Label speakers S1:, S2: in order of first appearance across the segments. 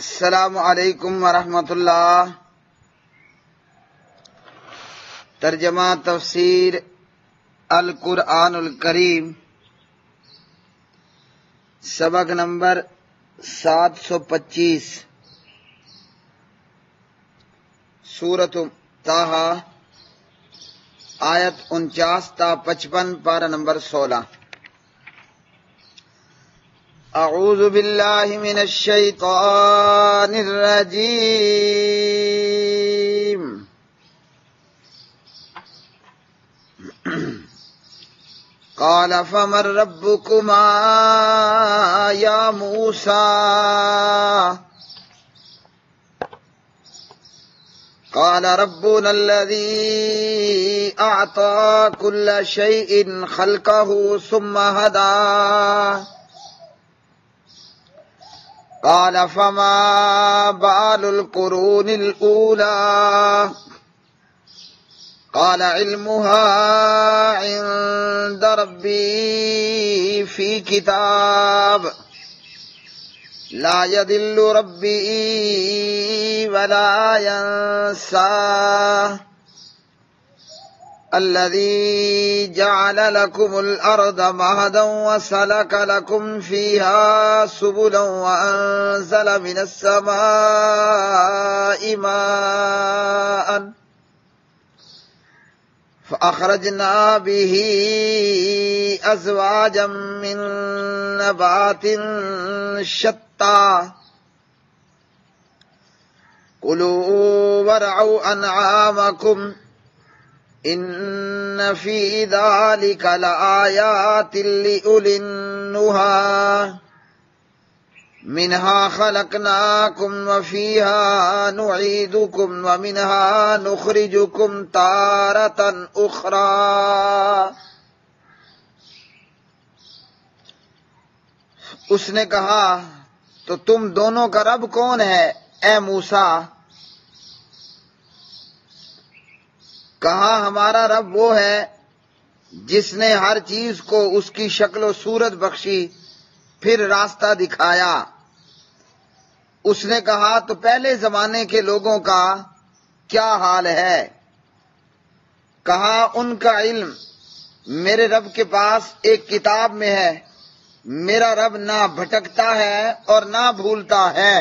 S1: السلام علیکم ورحمۃ اللہ۔ ترجمہ تفسیر القرآن الکریم، سبق نمبر 725، سورۃ طٰہٰ، آیت 49 تا 55، پارہ نمبر 16۔ اعوذ باللہ من الشیطان الرجیم۔ قال فمن ربکما یا موسیٰ قال ربنا الذي اعطى كل شيء خلقه ثم هدى قال فما بال القرون الأولى قال علمها عند ربي في كتاب لا يضل ربي ولا ينسى الذي جعل لكم الأرض مهدا وسلك لكم فيها سبلا وأنزل من السماء ماء فأخرجنا به أزواجا من نبات شتى كلوا وارعوا أنعامكم إن في ذلك لآيات لأولي النهى منها خلقناكم وفيها نعيدكم ومنها نخرجكم تارة أخرى۔ اس نے کہا تو تم دونوں کا رب کون ہے اے موسیٰ؟ کہا ہمارا رب وہ ہے جس نے ہر چیز کو اس کی شکل و صورت بخشی پھر راستہ دکھایا۔ اس نے کہا تو پہلے زمانے کے لوگوں کا کیا حال ہے؟ کہا ان کا علم میرے رب کے پاس ایک کتاب میں ہے، میرا رب نہ بھٹکتا ہے اور نہ بھولتا ہے۔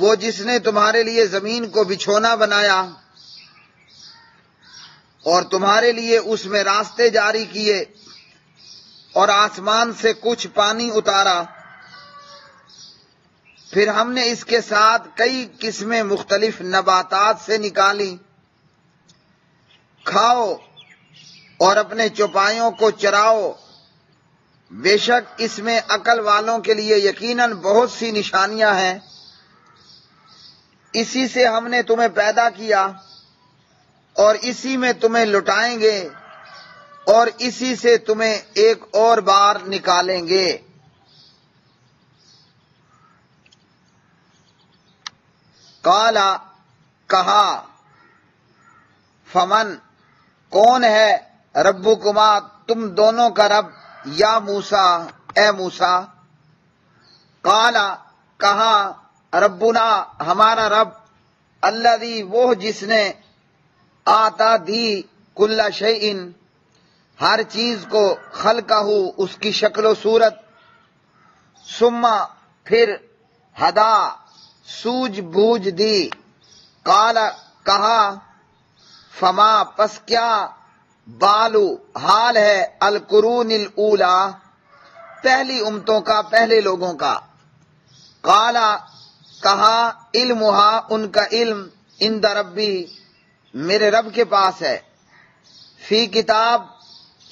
S1: وہ جس نے تمہارے لیے زمین کو بچھونا بنایا اور تمہارے لیے اس میں راستے جاری کیے اور آسمان سے کچھ پانی اتارا، پھر ہم نے اس کے ساتھ کئی قسمیں مختلف نباتات سے نکالی، کھاؤ اور اپنے چوپایوں کو چراؤ، بے شک اس میں عقل والوں کے لیے یقیناً بہت سی نشانیاں ہیں۔ اسی سے ہم نے تمہیں پیدا کیا اور اسی میں تمہیں لٹائیں گے اور اسی سے تمہیں ایک اور بار نکالیں گے۔ قال کہا، فمن کون ہے ربکما تم دونوں کا رب یا موسیٰ اے موسیٰ؟ قال کہا ربنا ہمارا رب الذی وہ جس نے آتا دی کل شیء ہر چیز کو خلقہ اس کی شکل و صورت، ثم پھر ہدا سوجھ بوجھ دی، قال کہا فما پس کیا بالو حال ہے القرون الاولی پہلی امتوں کا، پہلے لوگوں کا۔ قال کہا علمہا ان کا علم عند ربی میرے رب کے پاس ہے، فی کتاب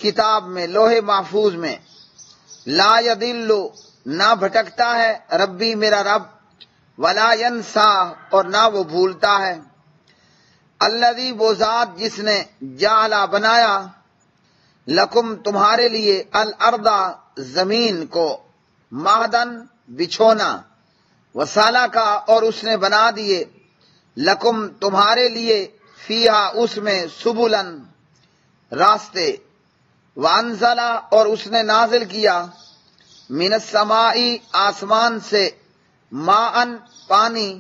S1: کتاب میں لوح محفوظ میں، لا یضل نہ بھٹکتا ہے ربی میرا رب، ولا ینسا اور نہ وہ بھولتا ہے، الذی وہ ذات جس نے جعلا بنایا لکم تمہارے لیے الارض زمین کو، مہدن بچھونا، وسالہ کا اور اس نے بنا دیے، لکم تمہارے لیے، فیہا اس میں، سبلن راستے، وانزلہ اور اس نے نازل کیا، من السمائی آسمان سے، ماءن پانی،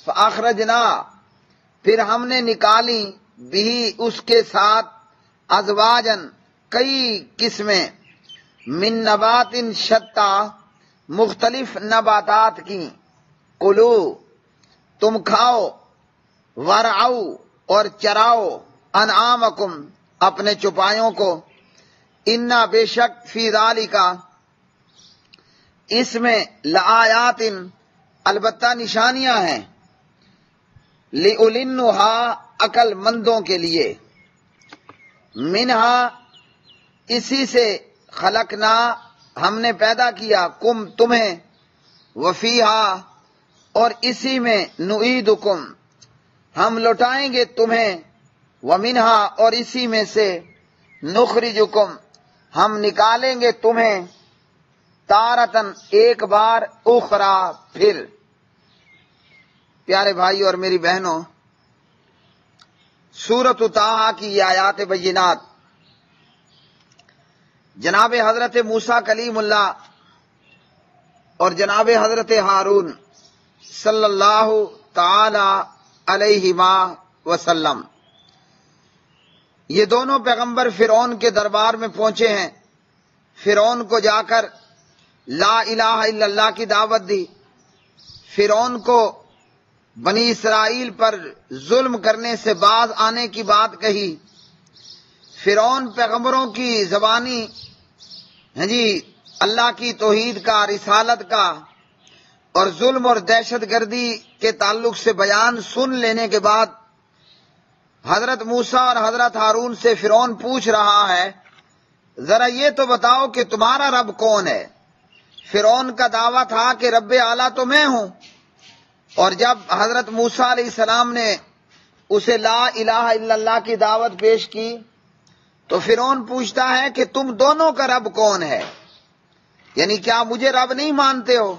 S1: فاخرجنا پھر ہم نے نکالی، بھی اس کے ساتھ، ازواجن کئی قسمیں، من نبات شتا مختلف نباتات کی، کلو تم کھاؤ، ورعو اور چراؤ، انعامکم اپنے چوپایوں کو، انا بے شک فی ذالک اس میں، لآیات البتہ نشانیاں ہیں، لِأُولِنُّہا عقل مندوں کے لیے، منہا اسی سے، خلقنا ہم نے پیدا کیا، کم تمہیں، وفیہا اور اسی میں، نعیدکم ہم لوٹائیں گے تمہیں، ومنہا اور اسی میں سے، نخرجکم ہم نکالیں گے تمہیں، تارتن ایک بار، اخرى پھر۔ پیارے بھائی اور میری بہنوں، سورۃ طٰہٰ کی یہ آیات بینات جناب حضرت موسیٰ کلیم اللہ اور جناب حضرت ہارون صلی اللہ تعالی علیہما وسلم، یہ دونوں پیغمبر فرعون کے دربار میں پہنچے ہیں۔ فرعون کو جا کر لا الہ الا اللہ کی دعوت دی، فرعون کو بنی اسرائیل پر ظلم کرنے سے باز آنے کی بات کہی۔ فرعون پیغمبروں کی زبانی اللہ کی توحید کا، رسالت کا اور ظلم اور دہشت گردی کے تعلق سے بیان سن لینے کے بعد حضرت موسیٰ اور حضرت ہارون سے فرعون پوچھ رہا ہے، ذرا یہ تو بتاؤ کہ تمہارا رب کون ہے؟ فرعون کا دعویٰ تھا کہ رب اعلیٰ تو میں ہوں، اور جب حضرت موسیٰ علیہ السلام نے اسے لا الہ الا اللہ کی دعوت پیش کی تو فرعون پوچھتا ہے کہ تم دونوں کا رب کون ہے؟ یعنی کیا مجھے رب نہیں مانتے ہو؟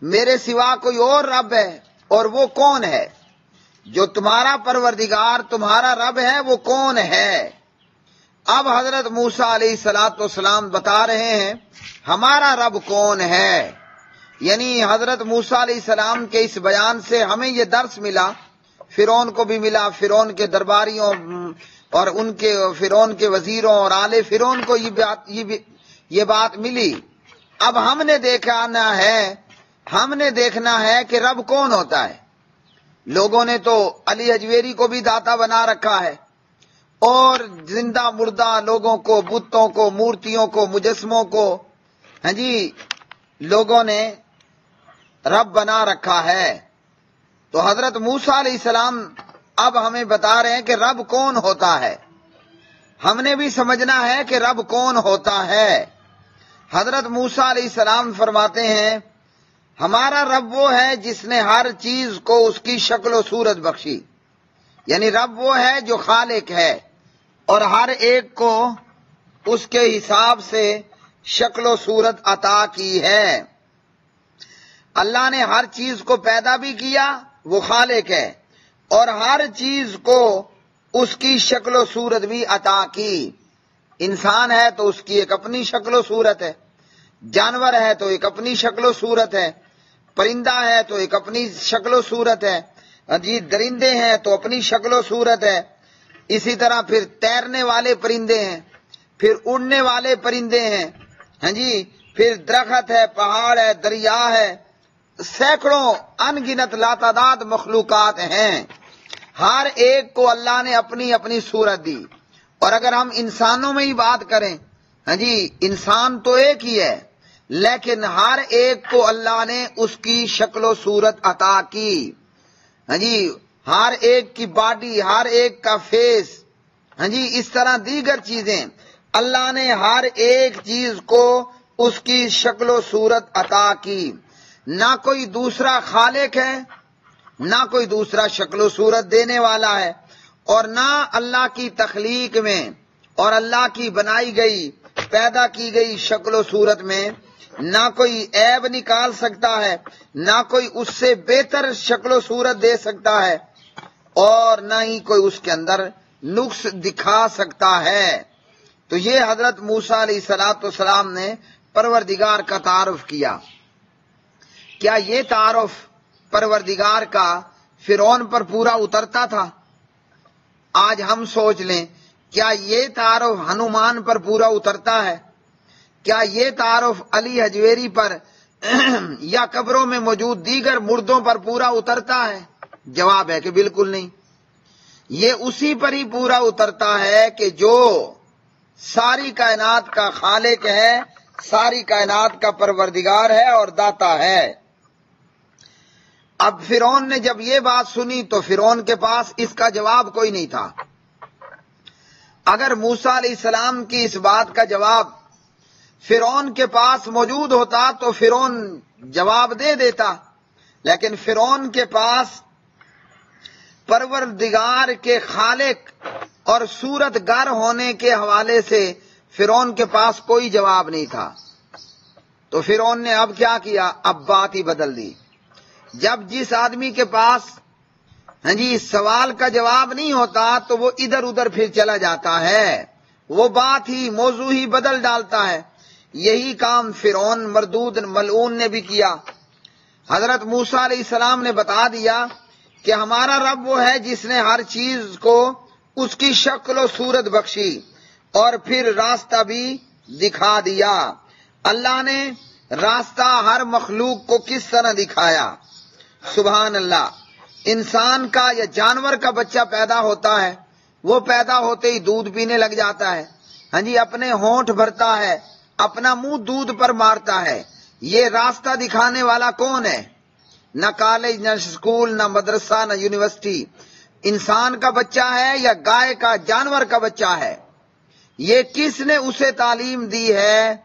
S1: میرے سوا کوئی اور رب ہے، اور وہ کون ہے؟ جو تمہارا پروردگار، تمہارا رب ہے، وہ کون ہے؟ اب حضرت موسیٰ علیہ السلام بتا رہے ہیں ہمارا رب کون ہے۔ یعنی حضرت موسیٰ علیہ السلام کے اس بیان سے ہمیں یہ درس ملا، فرعون کو بھی ملا، فرعون کے درباریوں اور ان کے فرعون کے وزیروں اور آل فرعون کو یہ بات ملی۔ اب ہم نے دیکھنا ہے کہ رب کون ہوتا ہے۔ لوگوں نے تو علی حجویری کو بھی داتا بنا رکھا ہے، اور زندہ مردہ لوگوں کو، بتوں کو، مورتیوں کو، مجسموں کو لوگوں نے رب بنا رکھا ہے۔ تو حضرت موسیٰ علیہ السلام اب ہمیں بتا رہے ہیں کہ رب کون ہوتا ہے۔ ہم نے بھی سمجھنا ہے کہ رب کون ہوتا ہے۔ حضرت موسیٰ علیہ السلام فرماتے ہیں ہمارا رب وہ ہے جس نے ہر چیز کو اس کی شکل و صورت بخشی، یعنی رب وہ ہے جو خالق ہے اور ہر ایک کو اس کے حساب سے شکل و صورت عطا کی ہے۔ اللہ نے ہر چیز کو پیدا بھی کیا، وہ خالق ہے، اور ہر چیز کو اس کی شکل و صورت بھی عطا کی۔ انسان ہے تو اس کی ایک اپنی شکل و صورت ہے، جانور ہے تو ایک اپنی شکل و صورت ہے، پرندہ ہے تو ایک اپنی شکل و صورت ہے، درندے ہیں تو اپنی شکل و صورت ہے، اسی طرح پھر تیرنے والے پرندے ہیں، پھر اڑنے والے پرندے ہیں، پھر درخت ہے، پہاڑ ہے، دریا ہے، سینکڑوں ان گنت لاتعداد مخلوقات ہیں۔ ہر ایک کو اللہ نے اپنی اپنی صورت دی۔ اور اگر ہم انسانوں میں ہی بات کریں، انسان تو ایک ہی ہے، لیکن ہر ایک کو اللہ نے اس کی شکل و صورت عطا کی۔ ہر ایک کی باڈی، ہر ایک کا فیس، اس طرح دیگر چیزیں اللہ نے ہر ایک چیز کو اس کی شکل و صورت عطا کی۔ نہ کوئی دوسرا خالق ہے، نہ کوئی دوسرا شکل و صورت دینے والا ہے، اور نہ اللہ کی تخلیق میں اور اللہ کی بنائی گئی، پیدا کی گئی شکل و صورت میں نہ کوئی عیب نکال سکتا ہے، نہ کوئی اس سے بہتر شکل و صورت دے سکتا ہے، اور نہ ہی کوئی اس کے اندر نقص دکھا سکتا ہے۔ تو یہ حضرت موسیٰ علیہ السلام نے پروردگار کا تعارف کیا۔ کیا یہ تعارف پروردگار کا فرعون پر پورا اترتا تھا؟ آج ہم سوچ لیں، کیا یہ تعارف ہنومان پر پورا اترتا ہے؟ کیا یہ تعارف علی حجویری پر یا قبروں میں موجود دیگر مردوں پر پورا اترتا ہے؟ جواب ہے کہ بالکل نہیں۔ یہ اسی پر ہی پورا اترتا ہے کہ جو ساری کائنات کا خالق ہے، ساری کائنات کا پروردگار ہے اور داتا ہے۔ اب فرعون نے جب یہ بات سنی تو فرعون کے پاس اس کا جواب کوئی نہیں تھا۔ اگر موسیٰ علیہ السلام کی اس بات کا جواب فرعون کے پاس موجود ہوتا تو فرعون جواب دے دیتا، لیکن فرعون کے پاس پروردگار کے خالق اور صورت گر ہونے کے حوالے سے فرعون کے پاس کوئی جواب نہیں تھا۔ تو فرعون نے اب کیا کیا؟ اب بات ہی بدل دی۔ جب جس آدمی کے پاس سوال کا جواب نہیں ہوتا تو وہ ادھر ادھر پھر چلا جاتا ہے، وہ بات ہی موضوع ہی بدل ڈالتا ہے۔ یہی کام فرعون مردود ملعون نے بھی کیا۔ حضرت موسیٰ علیہ السلام نے بتا دیا کہ ہمارا رب وہ ہے جس نے ہر چیز کو اس کی شکل و صورت بخشی اور پھر راستہ بھی دکھا دیا۔ اللہ نے راستہ ہر مخلوق کو کس طرح دکھایا؟ سبحان اللہ۔ انسان کا یا جانور کا بچہ پیدا ہوتا ہے، وہ پیدا ہوتے ہی دودھ پینے لگ جاتا ہے، اپنے ہونٹ بھرتا ہے، اپنا منہ دودھ پر مارتا ہے۔ یہ راستہ دکھانے والا کون ہے؟ نہ کالج، نہ اسکول، نہ مدرسہ، نہ یونیورسٹی۔ انسان کا بچہ ہے یا گائے کا، جانور کا بچہ ہے؟ یہ کس نے اسے تعلیم دی ہے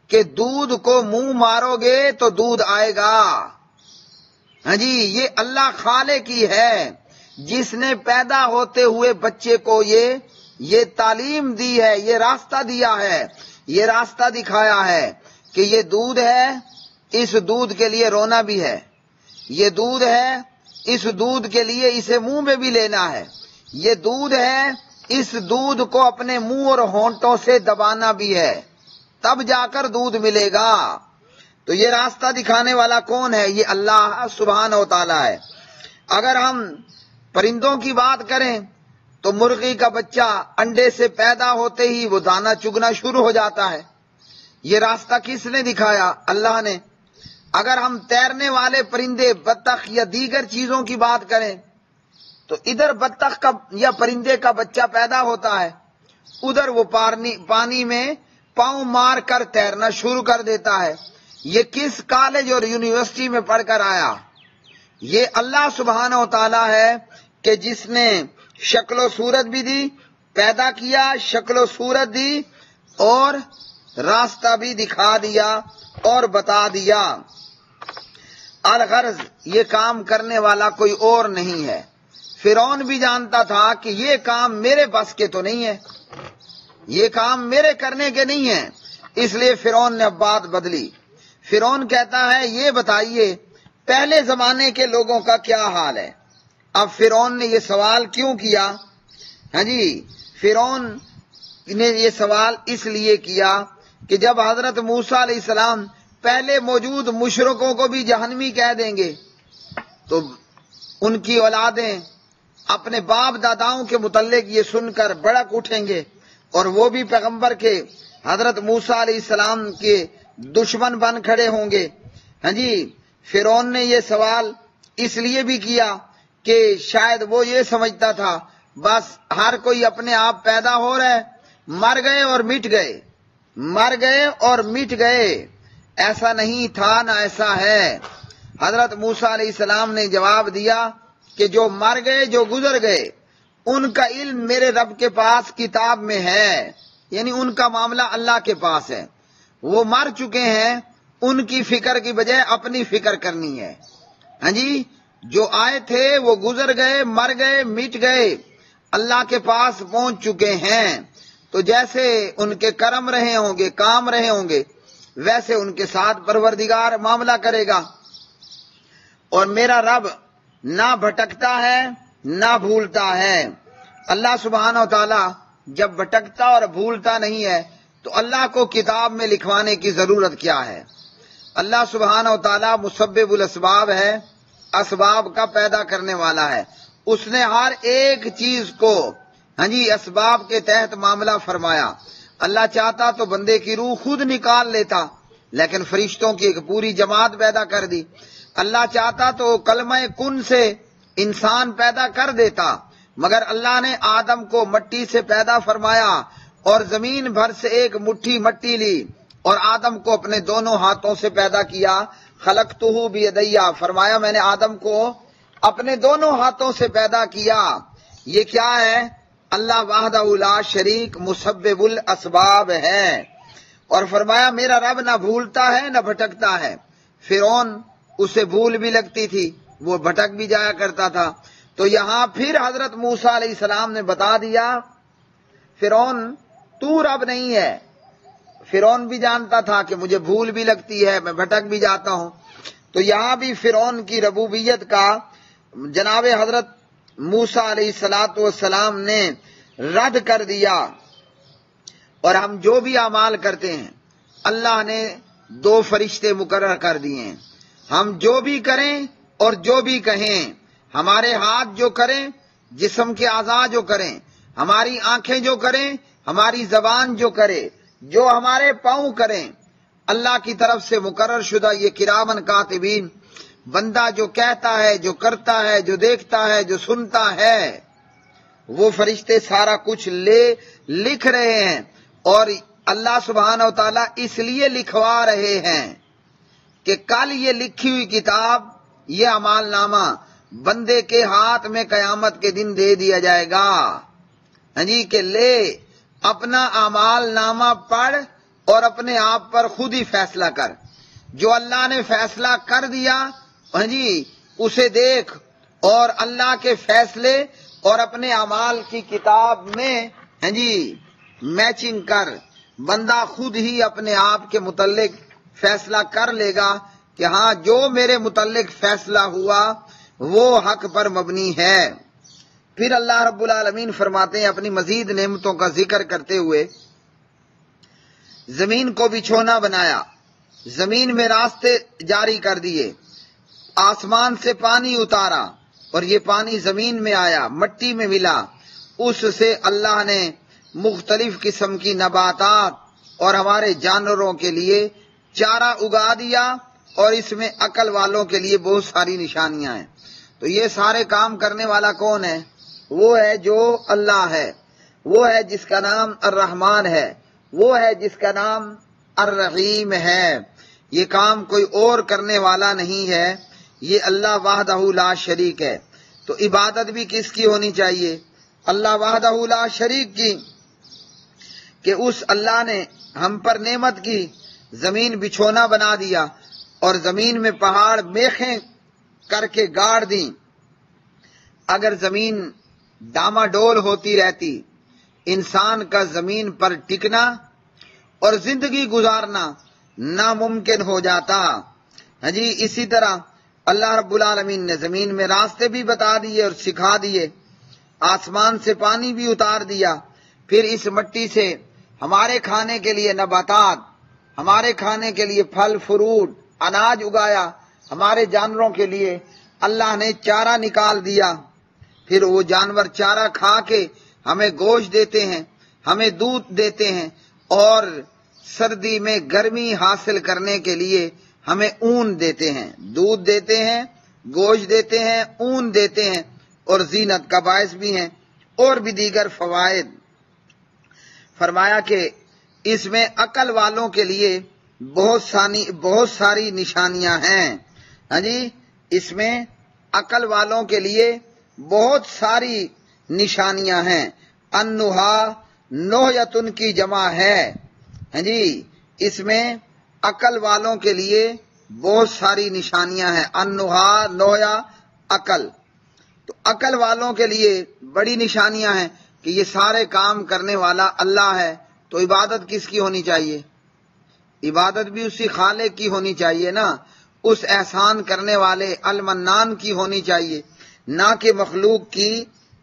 S1: کہ دودھ کو منہ مارو گے تو دودھ آئے گا؟ یہ اللہ خالق ہی ہے جس نے پیدا ہوتے ہوئے بچے کو یہ تعلیم دی ہے، یہ راستہ دیا ہے، یہ راستہ دکھایا ہے کہ یہ دودھ ہے، اس دودھ کے لیے رونا بھی ہے، یہ دودھ ہے، اس دودھ کے لیے اسے منہ میں بھی لینا ہے، یہ دودھ ہے، اس دودھ کو اپنے منہ اور ہونٹوں سے دبانا بھی ہے، تب جا کر دودھ ملے گا۔ تو یہ راستہ دکھانے والا کون ہے؟ یہ اللہ سبحانہ و تعالی ہے۔ اگر ہم پرندوں کی بات کریں تو مرغی کا بچہ انڈے سے پیدا ہوتے ہی وہ دانہ چگنا شروع ہو جاتا ہے۔ یہ راستہ کس نے دکھایا؟ اللہ نے۔ اگر ہم تیرنے والے پرندے، بطخ یا دیگر چیزوں کی بات کریں تو ادھر بطخ کا یا پرندے کا بچہ پیدا ہوتا ہے، ادھر وہ پانی میں پاؤں مار کر تیرنا شروع کر دیتا ہے۔ یہ کس کالج اور یونیورسٹی میں پڑھ کر آیا؟ یہ اللہ سبحانہ و تعالی ہے کہ جس نے شکل و صورت بھی دی، پیدا کیا، شکل و صورت دی اور راستہ بھی دکھا دیا اور بتا دیا۔ الغرض یہ کام کرنے والا کوئی اور نہیں ہے۔ فرعون بھی جانتا تھا کہ یہ کام میرے بس کے تو نہیں ہے، یہ کام میرے کرنے کے نہیں ہے، اس لیے فرعون نے اب بات بدلی۔ فرعون کہتا ہے یہ بتائیے پہلے زمانے کے لوگوں کا کیا حال ہے؟ اب فرعون نے یہ سوال کیوں کیا؟ فرعون نے یہ سوال اس لیے کیا کہ جب حضرت موسیٰ علیہ السلام پہلے موجود مشرکوں کو بھی جہنمی کہہ دیں گے تو ان کی اولادیں اپنے باپ داداؤں کے متعلق یہ سن کر بڑک اٹھیں گے اور وہ بھی پیغمبر کے، حضرت موسیٰ علیہ السلام کے دشمن بن کھڑے ہوں گے۔ فرعون نے یہ سوال اس لیے بھی کیا کہ شاید وہ یہ سمجھتا تھا بس ہر کوئی اپنے آپ پیدا ہو رہا ہے، مر گئے اور مٹ گئے، مر گئے اور مٹ گئے۔ ایسا نہیں تھا، نہ ایسا ہے۔ حضرت موسیٰ علیہ السلام نے جواب دیا کہ جو مر گئے، جو گزر گئے، ان کا علم میرے رب کے پاس کتاب میں ہے، یعنی ان کا معاملہ اللہ کے پاس ہے، وہ مر چکے ہیں، ان کی فکر کی بجائے اپنی فکر کرنی ہے۔ جو آئے تھے وہ گزر گئے، مر گئے، مٹ گئے، اللہ کے پاس پہنچ چکے ہیں۔ تو جیسے ان کے کرم رہے ہوں گے، کام رہے ہوں گے، ویسے ان کے ساتھ پروردگار معاملہ کرے گا۔ اور میرا رب نہ بھٹکتا ہے نہ بھولتا ہے۔ اللہ سبحانہ و تعالی جب بھٹکتا اور بھولتا نہیں ہے تو اللہ کو کتاب میں لکھوانے کی ضرورت کیا ہے؟ اللہ سبحانہ و تعالیٰ مسبب الاسباب ہے، اسباب کا پیدا کرنے والا ہے۔ اس نے ہر ایک چیز کو اسباب کے تحت معاملہ فرمایا۔ اللہ چاہتا تو بندے کی روح خود نکال لیتا، لیکن فرشتوں کی ایک پوری جماعت پیدا کر دی۔ اللہ چاہتا تو کلمہ کن سے انسان پیدا کر دیتا، مگر اللہ نے آدم کو مٹی سے پیدا فرمایا اور زمین بھر سے ایک مٹھی مٹی لی اور آدم کو اپنے دونوں ہاتھوں سے پیدا کیا۔ خلقتہ بیدیا، فرمایا میں نے آدم کو اپنے دونوں ہاتھوں سے پیدا کیا۔ یہ کیا ہے؟ اللہ وحدہ لا شریک مسبب الاسباب ہے۔ اور فرمایا میرا رب نہ بھولتا ہے نہ بھٹکتا ہے۔ فرعون اسے بھول بھی لگتی تھی، وہ بھٹک بھی جایا کرتا تھا۔ تو یہاں پھر حضرت موسیٰ علیہ السلام نے بتا دیا فرعون تو رب نہیں ہے۔ فرعون بھی جانتا تھا کہ مجھے بھول بھی لگتی ہے، میں بھٹک بھی جاتا ہوں۔ تو یہاں بھی فرعون کی ربوبیت کا جناب حضرت موسیٰ علیہ السلام نے رد کر دیا۔ اور ہم جو بھی اعمال کرتے ہیں اللہ نے 2 فرشتے مقرر کر دیے ہیں۔ ہم جو بھی کریں اور جو بھی کہیں، ہمارے ہاتھ جو کریں، جسم کے اعضاء جو کریں، ہماری آنکھیں جو کریں، ہماری زبان جو کرے، جو ہمارے پاؤں کریں، اللہ کی طرف سے مقرر شدہ یہ کرامن کاتبین، بندہ جو کہتا ہے، جو کرتا ہے، جو دیکھتا ہے، جو سنتا ہے، وہ فرشتے سارا کچھ لکھ رہے ہیں۔ اور اللہ سبحانہ و تعالیٰ اس لیے لکھوا رہے ہیں کہ کل یہ لکھی ہوئی کتاب، یہ اعمال نامہ بندے کے ہاتھ میں قیامت کے دن دے دیا جائے گا۔ کہ لے اپنا اعمال نامہ پڑھ اور اپنے آپ پر خود ہی فیصلہ کر۔ جو اللہ نے فیصلہ کر دیا اسے دیکھ اور اللہ کے فیصلے اور اپنے اعمال کی کتاب میں میچنگ کر۔ بندہ خود ہی اپنے آپ کے متعلق فیصلہ کر لے گا کہ ہاں جو میرے متعلق فیصلہ ہوا وہ حق پر مبنی ہے۔ پھر اللہ رب العالمین فرماتے ہیں اپنی مزید نعمتوں کا ذکر کرتے ہوئے، زمین کو بچھونا بنایا، زمین میں راستے جاری کر دیے، آسمان سے پانی اتارا اور یہ پانی زمین میں آیا، مٹی میں ملا، اس سے اللہ نے مختلف قسم کی نباتات اور ہمارے جانوروں کے لیے چارہ اگا دیا، اور اس میں عقل والوں کے لیے بہت ساری نشانیاں ہیں۔ تو یہ سارے کام کرنے والا کون ہے؟ وہ ہے جو اللہ ہے، وہ ہے جس کا نام الرحمن ہے، وہ ہے جس کا نام الرحیم ہے۔ یہ کام کوئی اور کرنے والا نہیں ہے، یہ اللہ وحدہ لا شریک ہے۔ تو عبادت بھی کس کی ہونی چاہیے؟ اللہ وحدہ لا شریک کی، کہ اس اللہ نے ہم پر نعمت کی، زمین بچھونا بنا دیا اور زمین میں پہاڑ میخیں کر کے گاڑ دیں۔ اگر زمین ڈاما ڈول ہوتی رہتی، انسان کا زمین پر ٹکنا اور زندگی گزارنا ناممکن ہو جاتا۔ اسی طرح اللہ رب العالمین نے زمین میں راستے بھی بتا دیے اور سکھا دیے، آسمان سے پانی بھی اتار دیا، پھر اس مٹی سے ہمارے کھانے کے لیے نباتات، ہمارے کھانے کے لیے پھل فروٹ اناج اگایا، ہمارے جانوروں کے لیے اللہ نے چارہ نکال دیا، پھر وہ جانور چارہ کھا کے ہمیں گوشت دیتے ہیں، ہمیں دودھ دیتے ہیں، اور سردی میں گرمی حاصل کرنے کے لیے ہمیں اون دیتے ہیں، دودھ دیتے ہیں، گوشت دیتے ہیں، اون دیتے ہیں، اور زینت کا باعث بھی ہیں، اور بھی دیگر فوائد۔ فرمایا کہ اس میں عقل والوں کے لیے بہت ساری نشانیاں ہیں۔ اس میں عقل والوں کے لیے بہت ساری نشانیاں ہیں۔ انہا نویتن کی جمع ہے۔ اس میں عقل والوں کے لیے بہت ساری نشانیاں ہیں۔ انہا نویا عقل، تو عقل والوں کے لیے بڑی نشانیاں ہیں کہ یہ سارے کام کرنے والا اللہ ہے۔ تو عبادت کس کی ہونی چاہیے؟ عبادت بھی اسی خالق کی ہونی چاہیے نا، اس احسان کرنے والے المنان کی ہونی چاہیے، نہ کہ مخلوق کی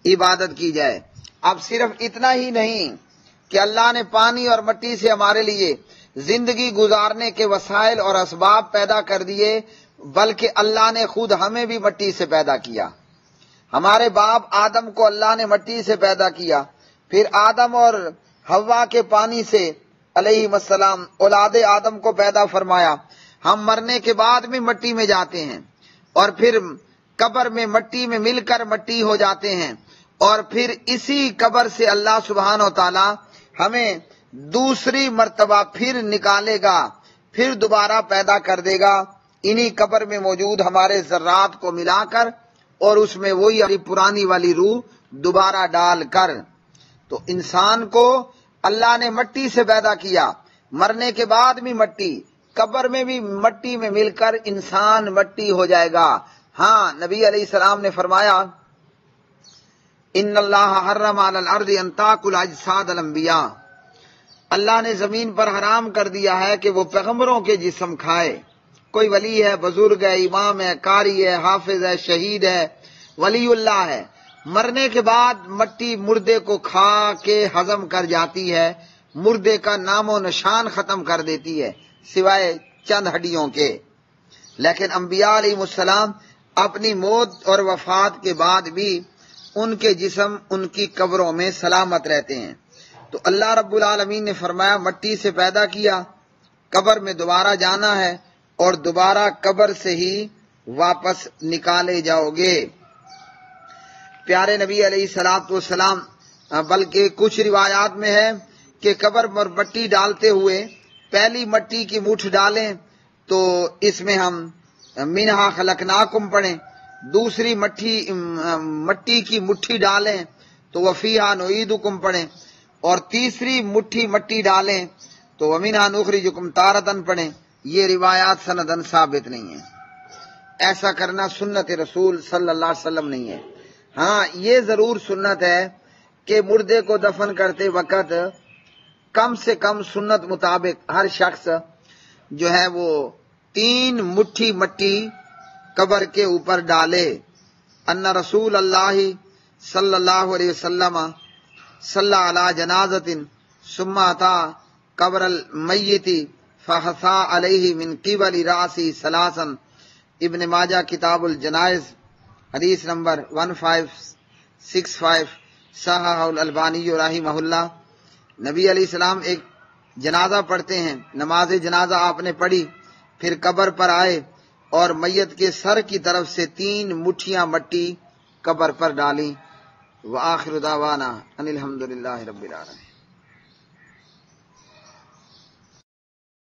S1: عبادت کی جائے۔ اب صرف اتنا ہی نہیں، کہ اللہ نے پانی اور مٹی سے ہمارے لیے زندگی گزارنے کے وسائل اور اسباب پیدا کر دیے، بلکہ اللہ نے خود ہمیں بھی مٹی سے پیدا کیا۔ ہمارے باپ آدم کو اللہ نے مٹی سے پیدا کیا، پھر آدم اور حوا کے پانی سے علیہ السلام اولاد آدم کو پیدا فرمایا۔ ہم مرنے کے بعد بھی مٹی میں جاتے ہیں اور پھر قبر میں مٹی میں مل کر مٹی ہو جاتے ہیں، اور پھر اسی قبر سے اللہ سبحانہ و تعالی ہمیں دوسری مرتبہ پھر نکالے گا، پھر دوبارہ پیدا کر دے گا، انہی قبر میں موجود ہمارے ذرات کو ملا کر اور اس میں وہی ہماری پرانی والی روح دوبارہ ڈال کر۔ تو انسان کو اللہ نے مٹی سے پیدا کیا، مرنے کے بعد بھی مٹی، قبر میں بھی مٹی میں مل کر انسان مٹی ہو جائے گا۔ ہاں، نبی علیہ السلام نے فرمایا ان اللہ حرم علی الارض ان تاکل اجساد الانبیاء، اللہ نے زمین پر حرام کر دیا ہے کہ وہ پیغمبروں کے جسم کھائے۔ کوئی ولی ہے، بزرگ ہے، امام ہے، قاری ہے، حافظ ہے، شہید ہے، ولی اللہ ہے، مرنے کے بعد مٹی مردے کو کھا کے ہضم کر جاتی ہے، مردے کا نام و نشان ختم کر دیتی ہے سوائے چند ہڈیوں کے۔ لیکن انبیاء علیہ السلام اپنی موت اور وفات کے بعد بھی ان کے جسم ان کی قبروں میں سلامت رہتے ہیں۔ تو اللہ رب العالمین نے فرمایا مٹی سے پیدا کیا، قبر میں دوبارہ جانا ہے اور دوبارہ قبر سے ہی واپس نکالے جاؤ گے۔ پیارے نبی علیہ السلام بلکہ کچھ روایات میں ہے کہ قبر پر مٹی ڈالتے ہوئے پہلی مٹی کی مٹھ ڈالیں تو اس میں ہم منہا خلقناکم پڑھیں، دوسری مٹی کی مٹھی ڈالیں تو وفیہا نعیدکم پڑھیں، اور تیسری مٹی ڈالیں تو ومنہا نخرجکم تارۃ پڑھیں۔ یہ روایات سندن ثابت نہیں ہیں، ایسا کرنا سنت رسول صلی اللہ علیہ وسلم نہیں ہے۔ ہاں، یہ ضرور سنت ہے کہ مردے کو دفن کرتے وقت کم سے کم سنت مطابق ہر شخص جو ہے وہ 3 مٹھی مٹی قبر کے اوپر ڈالے۔ ان رسول اللہ صلی اللہ علیہ وسلم صلی علی جنازۃ ثم اتى قبر المیت فحثى علیہ من قبل رأسی ثلاثا، ابن ماجہ کتاب الجنائز حدیث نمبر 1565، صححہ الالبانی رحمہ اللہ۔ نبی علیہ السلام ایک جنازہ پڑھتے ہیں، نماز جنازہ آپ نے پڑھی، پھر قبر پر آئے اور میت کے سر کی طرف سے 3 مٹھیاں مٹی قبر پر ڈالیں۔ وآخر دعوانا ان الحمدللہ رب العالمین۔